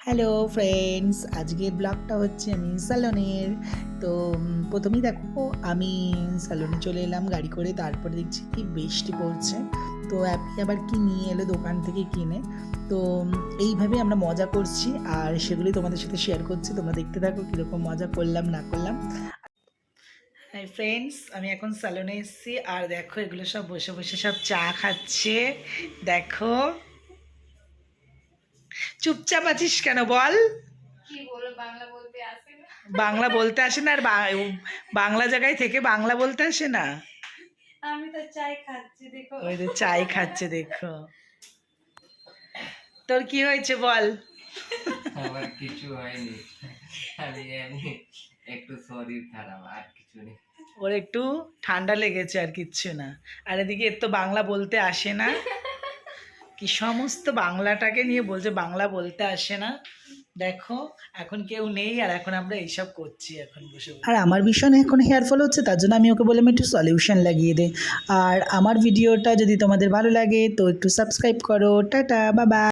Hello friends, আজকের ব্লগটা হচ্ছে আমি স্যালনের। তো প্রথমেই দেখো আমি স্যালনে চলে এলাম গাড়ি করে, তারপরে দেখছি কি বৃষ্টি পড়ছে। তো অ্যাপি আবার কি নিয়ে এলো দোকান থেকে কিনে। তো এইভাবে আমরা মজা করছি আর সেগুলি তোমাদের সাথে শেয়ার করছি। তোমরা দেখতে থাকো কীরকম মজা করলাম না করলাম। হাই ফ্রেন্ডস, আমি এখন স্যালনে এসেছি আর দেখো এগুলো সব বসে বসে সব চা খাচ্ছে। দেখো, চুপচাপ আছিস কেন বল? কি বলো, বাংলা বলতে আসে না। বাংলা বলতে আসে না আর বাংলা জায়গায় থেকে বাংলা বলতে আসে না। আমি তো চাই খাচ্ছি, দেখো। ওই যে চাই খাচ্ছে, দেখো। তোর কি হয়েছে বল? আমার কিছু হয়নি, আমি এমনি একটু শরীর খারাপ, আর কিছু নেই। ওর একটু ঠান্ডা লেগেছে, আর কিচ্ছু না। আর এদিকে এর তো বাংলা বলতে আসে না, কি সমস্ত বাংলাটাকে নিয়ে বলছে বাংলা বলতে আসে না। দেখো এখন কেউ নেই আর এখন আমরা এইসব করছি এখন বসে বসে। আর আমার ভীষণ এখন হেয়ার ফল হচ্ছে, তার জন্য আমি ওকে বললাম একটু সলিউশন লাগিয়ে দে। আর আমার ভিডিওটা যদি তোমাদের ভালো লাগে তো একটু সাবস্ক্রাইব করো। টাটা, বাবা।